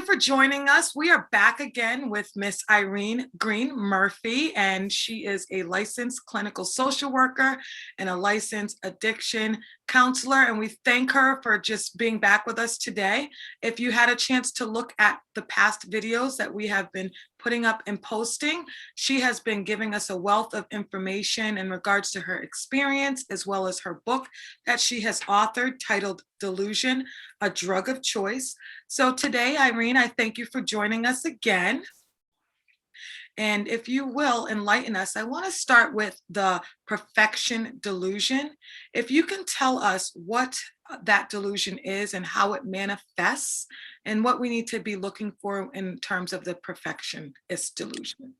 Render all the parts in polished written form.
for joining us. We are back again with Miss Irene Greene Murphy, and she is a licensed clinical social worker and a licensed addiction counselor. And we thank her for just being back with us today. If you had a chance to look at the past videos that we have been putting up and posting, she has been giving us a wealth of information in regards to her experience, as well as her book that she has authored titled Delusion, a Drug of Choice. So today, Irene, I thank you for joining us again. And if you will enlighten us, I want to start with the perfection delusion. If you can tell us what that delusion is and how it manifests and what we need to be looking for in terms of the perfectionist delusion.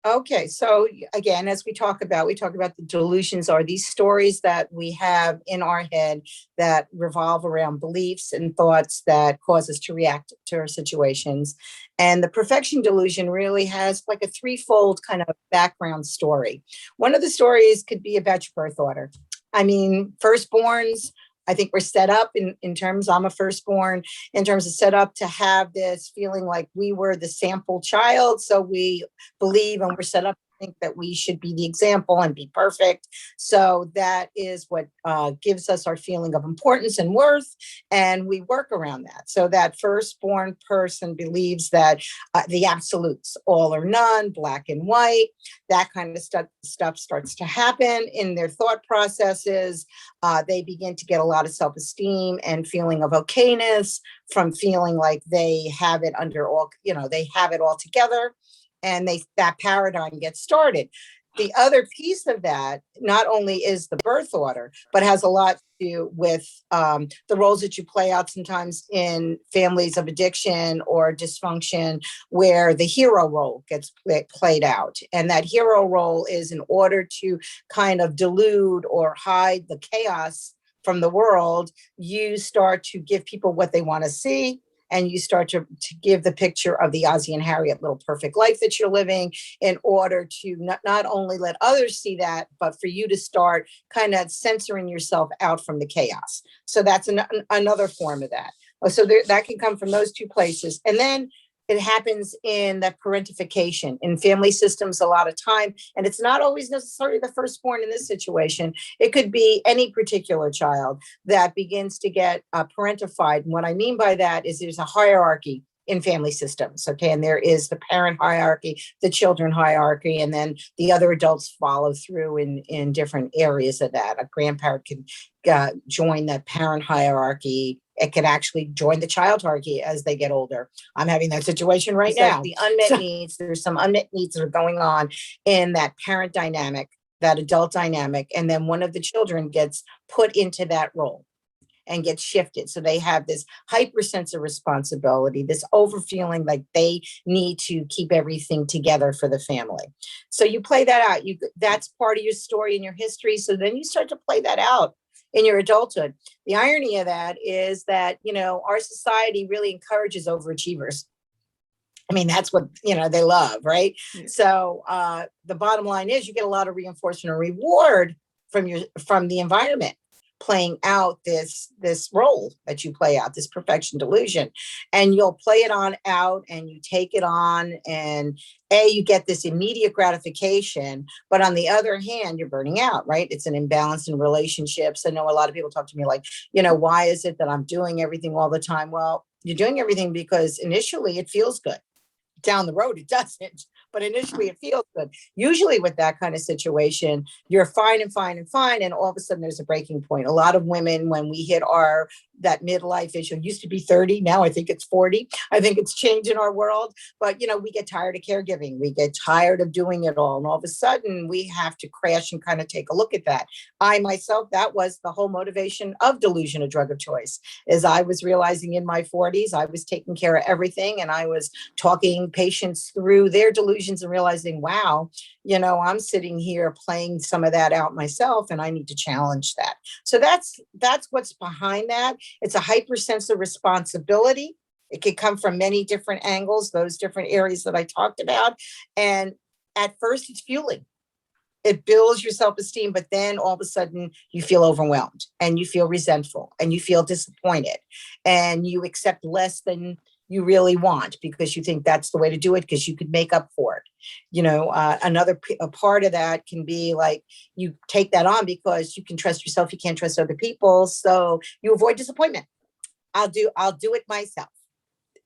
Okay, so again, as we talk about the delusions are these stories that we have in our head that revolve around beliefs and thoughts that cause us to react to our situations. And the perfection delusion really has like a threefold kind of background story. One of the stories could be about your birth order. I mean, firstborns, I think we're set up in terms, I'm a firstborn, in terms of set up to have this feeling like we were the sample child. So we believe and we're set up to think that we should be the example and be perfect. So that is what gives us our feeling of importance and worth. And we work around that. So that firstborn person believes that the absolutes, all or none, black and white, that kind of stuff starts to happen in their thought processes. They begin to get a lot of self-esteem and feeling of okayness from feeling like they have it under all, they have it all together, and that paradigm gets started. The other piece of that not only is the birth order, but has a lot to do with the roles that you play out sometimes in families of addiction or dysfunction, where the hero role gets played out. And that hero role is in order to kind of delude or hide the chaos from the world, you start to give people what they want to see. And you start to give the picture of the Ozzie and Harriet little perfect life that you're living in order to not only let others see that, but for you to start kind of censoring yourself out from the chaos. So that's another form of that. So that can come from those two places. And then it happens in that parentification in family systems a lot of time. And it's not always necessarily the firstborn in this situation. It could be any particular child that begins to get parentified. And what I mean by that is there's a hierarchy in family systems, okay? And there is the parent hierarchy, the children hierarchy, and then the other adults follow through in different areas of that. A grandparent can join that parent hierarchy. It can actually join the child hierarchy as they get older. I'm having that situation right now. The unmet needs, there's some unmet needs that are going on in that parent dynamic, that adult dynamic, and then one of the children gets put into that role and gets shifted. So they have this hyper sense of responsibility, this over feeling like they need to keep everything together for the family. So you play that out. That's part of your story and your history. So then you start to play that out in your adulthood. The irony of that is that, our society really encourages overachievers. I mean, that's what, they love, right? Yeah. So the bottom line is you get a lot of reinforcement and reward from the environment, playing out this role that you play out, this perfection delusion. And you'll play it on out and you take it on, and you get this immediate gratification, but on the other hand, you're burning out, right? It's an imbalance in relationships. I know a lot of people talk to me like, why is it that I'm doing everything all the time? Well, you're doing everything because initially it feels good. Down the road, it doesn't, but initially it feels good. Usually with that kind of situation, you're fine and fine and fine. And all of a sudden there's a breaking point. A lot of women, when we hit that midlife issue, used to be 30. Now I think it's 40. I think it's changed in our world, but we get tired of caregiving. We get tired of doing it all. And all of a sudden we have to crash and kind of take a look at that. I myself, that was the whole motivation of Delusion, a Drug of Choice, is I was realizing in my 40s, I was taking care of everything. And I was talking patients through their delusions and realizing, wow, I'm sitting here playing some of that out myself, and I need to challenge that. So that's what's behind that. It's a hyper sense of responsibility. It could come from many different angles, those different areas that I talked about. And at first it's fueling. It builds your self-esteem, but then all of a sudden you feel overwhelmed and you feel resentful and you feel disappointed and you accept less than you really want because you think that's the way to do it because you could make up for it. A part of that can be like you take that on because you can trust yourself, you can't trust other people, so you avoid disappointment. I'll do it myself,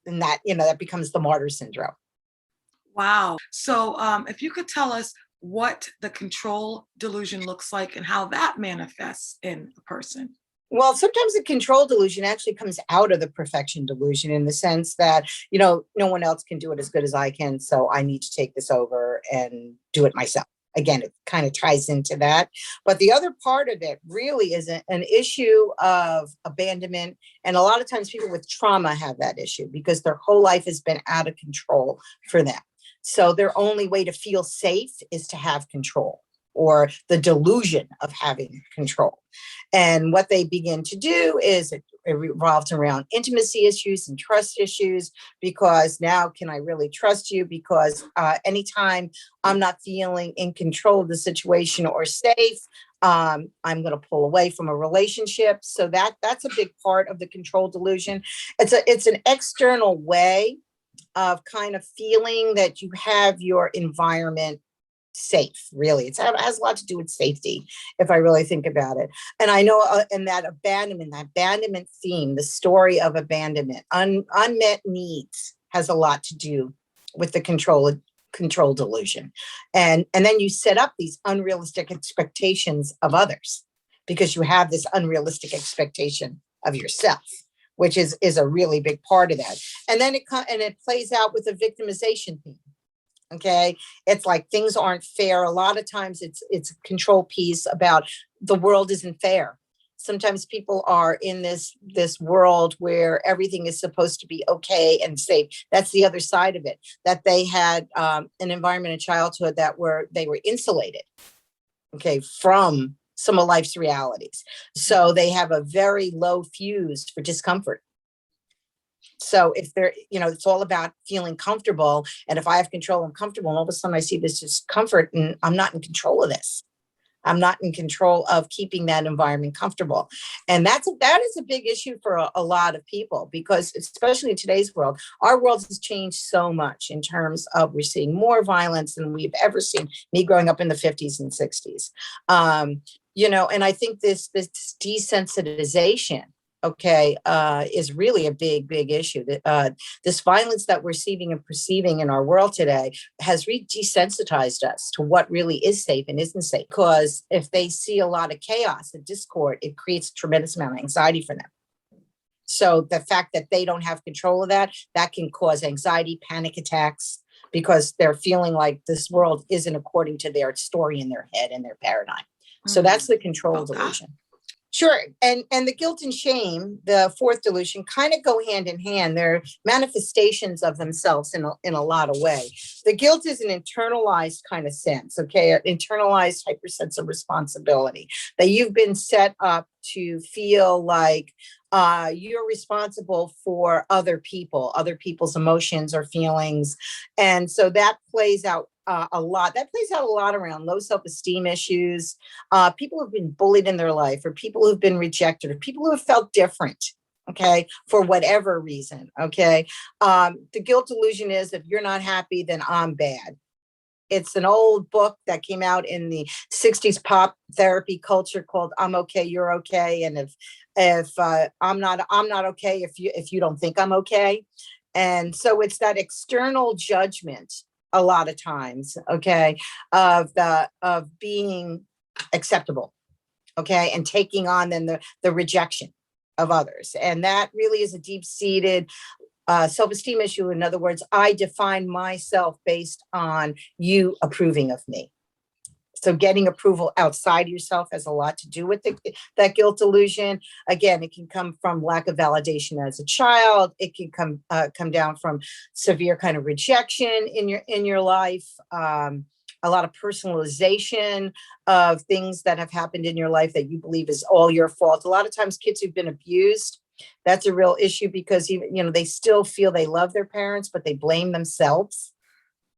and that becomes the martyr syndrome. Wow. So if you could tell us what the control delusion looks like and how that manifests in a person. Well, sometimes the control delusion actually comes out of the perfection delusion in the sense that, no one else can do it as good as I can. So I need to take this over and do it myself. Again, it kind of ties into that. But the other part of it really is an issue of abandonment. And a lot of times people with trauma have that issue because their whole life has been out of control for them. So their only way to feel safe is to have control, or the delusion of having control. And what they begin to do is it revolves around intimacy issues and trust issues, because now can I really trust you? Because anytime I'm not feeling in control of the situation or safe, I'm going to pull away from a relationship. So that's a big part of the control delusion. It's an external way of kind of feeling that you have your environment safe. Really, it has a lot to do with safety if I really think about it. And I know in that abandonment theme, the story of abandonment, unmet needs has a lot to do with the control delusion. And then you set up these unrealistic expectations of others because you have this unrealistic expectation of yourself, which is a really big part of that. And then it plays out with a victimization theme. Okay. It's like things aren't fair. A lot of times it's a control piece about the world isn't fair. Sometimes people are in this world where everything is supposed to be okay and safe. That's the other side of it, that they had an environment in childhood they were insulated, okay, from some of life's realities. So they have a very low fuse for discomfort. So if they're, it's all about feeling comfortable. And if I have control, I'm comfortable. And all of a sudden I see this discomfort and I'm not in control of this. I'm not in control of keeping that environment comfortable. And that is a big issue for a lot of people, because especially in today's world, our world has changed so much in terms of we're seeing more violence than we've ever seen. Me growing up in the 50s and 60s. And I think this desensitization, is really a big, big issue. This violence that we're seeing and perceiving in our world today has desensitized us to what really is safe and isn't safe. Because if they see a lot of chaos and discord, it creates a tremendous amount of anxiety for them. So the fact that they don't have control of that can cause anxiety, panic attacks, because they're feeling like this world isn't according to their story in their head and their paradigm. So that's the control delusion. Sure. And the guilt and shame, the fourth delusion, kind of go hand in hand. They're manifestations of themselves in a lot of ways. The guilt is an internalized kind of sense, an internalized hypersense of responsibility, that you've been set up to feel like you're responsible for other people's emotions or feelings. And so that plays out a lot. That plays out a lot around low self-esteem issues, people who've been bullied in their life, or people who've been rejected, or people who have felt different, for whatever reason, The guilt delusion is, if you're not happy, then I'm bad. It's an old book that came out in the 60s pop therapy culture called "I'm Okay, You're Okay," and if I'm not okay if you don't think I'm okay. And so it's that external judgment a lot of times, of being acceptable, and taking on then the rejection of others. And that really is a deep-seated self-esteem issue. In other words, I define myself based on you approving of me. So getting approval outside yourself has a lot to do with that guilt delusion. Again, it can come from lack of validation as a child. It can come down from severe kind of rejection in your life. A lot of personalization of things that have happened in your life that you believe is all your fault. A lot of times kids who've been abused, that's a real issue, because even, they still feel they love their parents, but they blame themselves.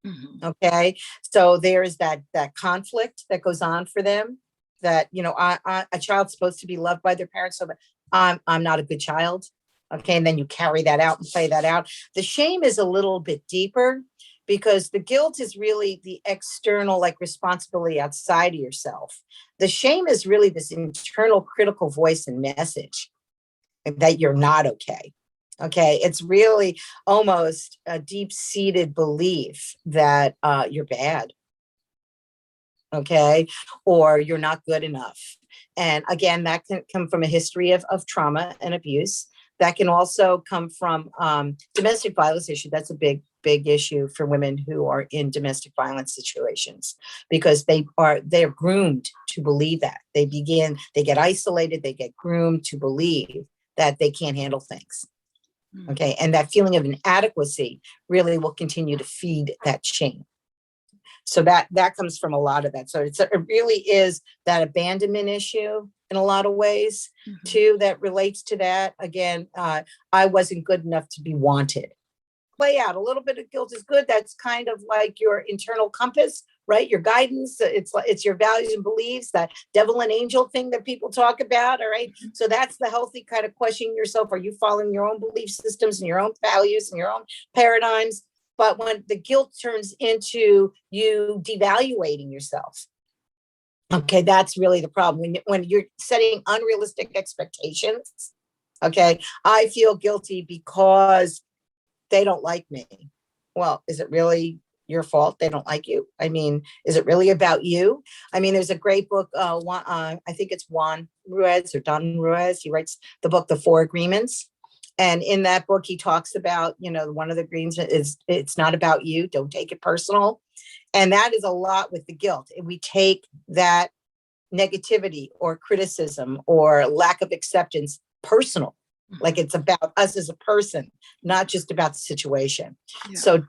Mm-hmm. Okay. So there's that conflict that goes on for them, that, a child's supposed to be loved by their parents. So I'm not a good child. Okay, and then you carry that out and play that out. The shame is a little bit deeper because the guilt is really the external, like responsibility outside of yourself. The shame is really this internal critical voice and message that you're not okay. Okay, it's really almost a deep-seated belief that you're bad, okay, or you're not good enough. And again, that can come from a history of trauma and abuse. That can also come from domestic violence issue. That's a big issue for women who are in domestic violence situations, because they're groomed to believe that. They get isolated, they get groomed to believe that they can't handle things. Okay, and that feeling of inadequacy really will continue to feed that shame. So that comes from a lot of that. So it really is that abandonment issue in a lot of ways too, that relates to that. Again, I wasn't good enough to be wanted. Play out a little bit of guilt is good. That's kind of like your internal compass, right? Your guidance. It's your values and beliefs, that devil and angel thing that people talk about. All right. So that's the healthy kind of questioning yourself. Are you following your own belief systems and your own values and your own paradigms? But when the guilt turns into you devaluating yourself, okay, that's really the problem. When you're setting unrealistic expectations, okay, I feel guilty because they don't like me. Well, is it really your fault they don't like you? I mean, is it really about you? I mean, there's a great book, I think it's Juan Ruiz or Don Ruiz. He writes the book, The Four Agreements. And in that book, he talks about, one of the agreements is it's not about you. Don't take it personal. And that is a lot with the guilt. We take that negativity or criticism or lack of acceptance personal, like it's about us as a person, not just about the situation. Yeah. So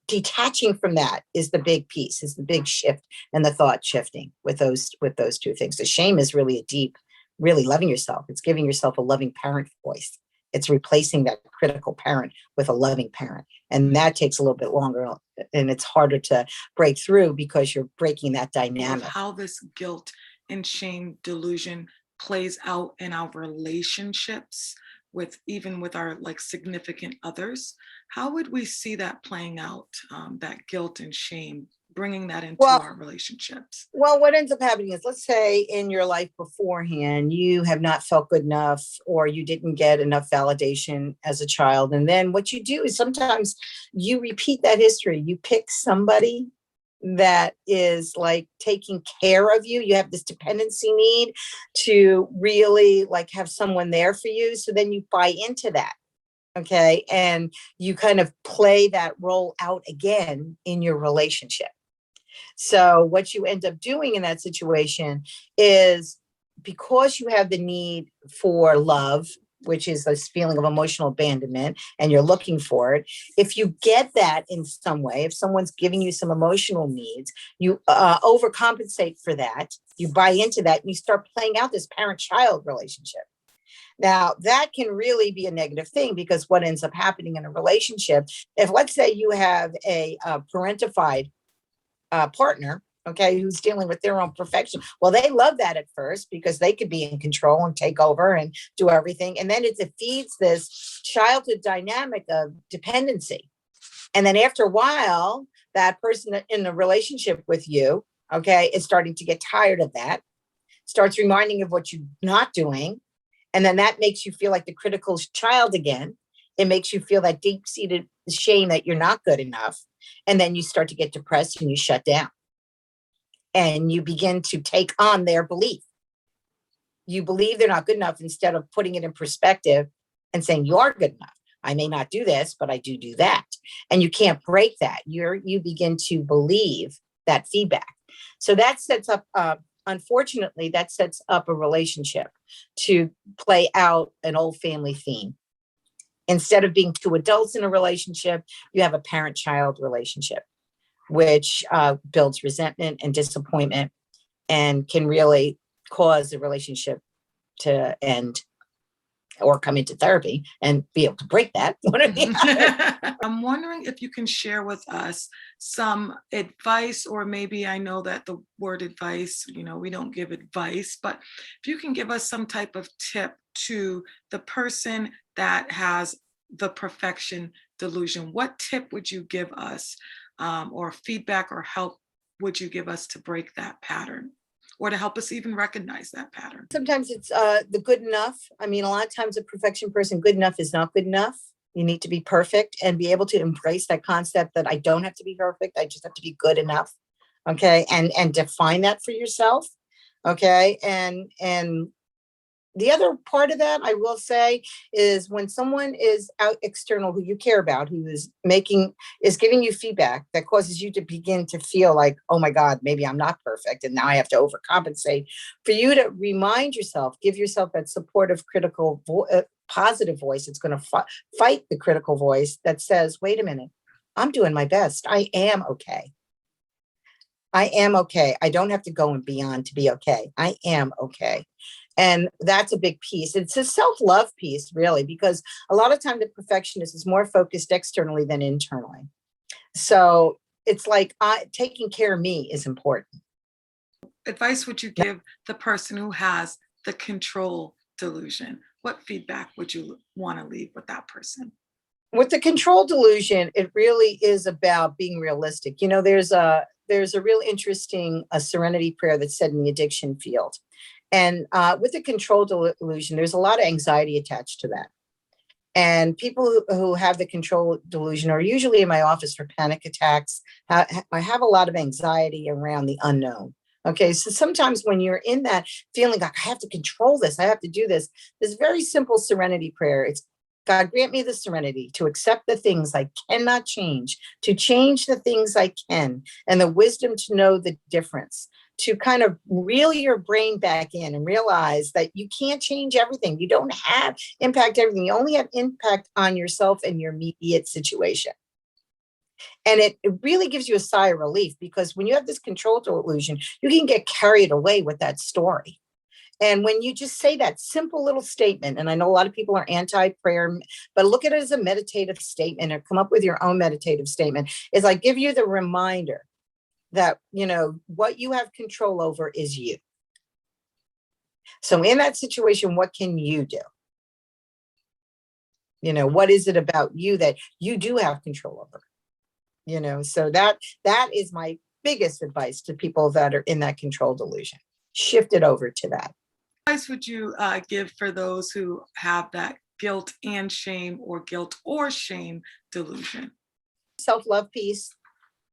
detaching from that is the big piece, is the big shift and the thought shifting with those two things. The shame is really a deep, really loving yourself. It's giving yourself a loving parent voice. It's replacing that critical parent with a loving parent. And that takes a little bit longer and it's harder to break through because you're breaking that dynamic. How this guilt and shame delusion plays out in our relationships even with our significant others. How would we see that playing out, that guilt and shame, bringing that into our relationships? Well, what ends up happening is, let's say in your life beforehand, you have not felt good enough or you didn't get enough validation as a child. And then what you do is sometimes you repeat that history. You pick somebody that is taking care of you. You have this dependency need to really have someone there for you. So then you buy into that. Okay. And you kind of play that role out again in your relationship. So what you end up doing in that situation is, because you have the need for love, which is this feeling of emotional abandonment, and you're looking for it. If you get that in some way, if someone's giving you some emotional needs, you overcompensate for that. You buy into that and you start playing out this parent-child relationship. Now, that can really be a negative thing, because what ends up happening in a relationship, if let's say you have a parentified partner, okay, who's dealing with their own perfection. Well, they love that at first because they could be in control and take over and do everything. And then it feeds this childhood dynamic of dependency. And then after a while, that person in the relationship with you, okay, is starting to get tired of that, starts reminding of what you're not doing. And then that makes you feel like the critical child again. It makes you feel that deep-seated shame that you're not good enough. And then you start to get depressed and you shut down. And you begin to take on their belief. You believe they're not good enough instead of putting it in perspective and saying, you are good enough. I may not do this, but I do that. And you can't break that. You begin to believe that feedback. So that sets up, unfortunately, that sets up a relationship to play out an old family theme. Instead of being two adults in a relationship, you have a parent-child relationship, which builds resentment and disappointment and can really cause a relationship to end or come into therapy and be able to break that. I'm wondering if you can share with us some advice, or maybe, I know that the word advice, we don't give advice, but if you can give us some type of tip to the person that has the perfection delusion, what tip would you give us, or feedback or help would you give us to break that pattern, or to help us even recognize that pattern? Sometimes it's the good enough. I mean, a lot of times a perfection person, good enough is not good enough. You need to be perfect and be able to embrace that concept that I don't have to be perfect. I just have to be good enough. Okay. And define that for yourself. Okay. And the other part of that, I will say, is when someone is out external who you care about, who is giving you feedback that causes you to begin to feel like, oh my God, maybe I'm not perfect and now I have to overcompensate. For you to remind yourself, give yourself that supportive, critical, positive voice. It's going to fight the critical voice that says, wait a minute, I'm doing my best. I am okay. I am okay. I don't have to go and beyond to be okay. I am okay. And that's a big piece. It's a self-love piece, really, because a lot of time the perfectionist is more focused externally than internally. So it's like taking care of me is important. Advice would you give the person who has the control delusion? What feedback would you want to leave with that person? With the control delusion, it really is about being realistic. You know, there's a real interesting serenity prayer that's said in the addiction field. And with the control delusion, there's a lot of anxiety attached to that. And people who have the control delusion are usually in my office for panic attacks. I have a lot of anxiety around the unknown. Okay, so sometimes when you're in that feeling like I have to control this, I have to do this, this very simple serenity prayer. It's God, grant me the serenity to accept the things I cannot change, to change the things I can, and the wisdom to know the difference, to kind of reel your brain back in and realize that you can't change everything. You don't have impact everything. You only have impact on yourself and your immediate situation. And it really gives you a sigh of relief, because when you have this control delusion, you can get carried away with that story. And when you just say that simple little statement, and I know a lot of people are anti-prayer, but look at it as a meditative statement, or come up with your own meditative statement, is like give you the reminder that, you know, what you have control over is you. So in that situation, what can you do? You know, what is it about you that you do have control over? You know, so that is my biggest advice to people that are in that control delusion. Shift it over to that. What advice would you give for those who have that guilt and shame, or guilt or shame delusion? Self-love piece.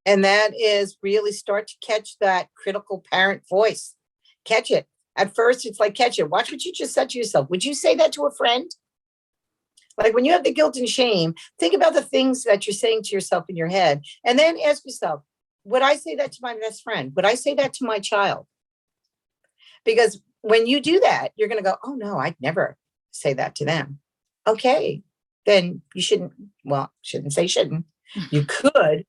And that is really start to catch that critical parent voice. Catch it. At first, it's like, catch it. Watch what you just said to yourself. Would you say that to a friend? Like when you have the guilt and shame, think about the things that you're saying to yourself in your head. And then ask yourself, would I say that to my best friend? Would I say that to my child? Because when you do that, you're going to go, oh no, I'd never say that to them. Okay, then you shouldn't say shouldn't. You could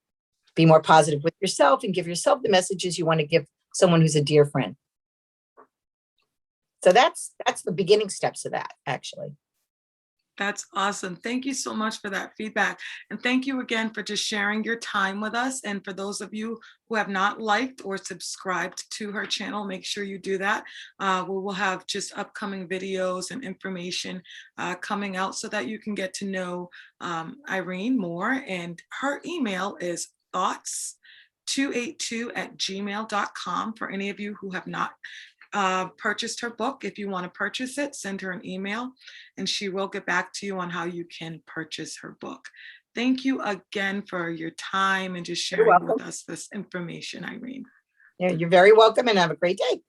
be more positive with yourself and give yourself the messages you want to give someone who's a dear friend. So that's the beginning steps of that, actually. That's awesome. Thank you so much for that feedback. And thank you again for just sharing your time with us. And for those of you who have not liked or subscribed to her channel, make sure you do that. We will have just upcoming videos and information coming out so that you can get to know Irene more. And her email is thoughts282@gmail.com for any of you who have not purchased her book. If you want to purchase it, send her an email and she will get back to you on how you can purchase her book. Thank you again for your time and just sharing with us this information, Irene. Yeah, you're very welcome, and have a great day.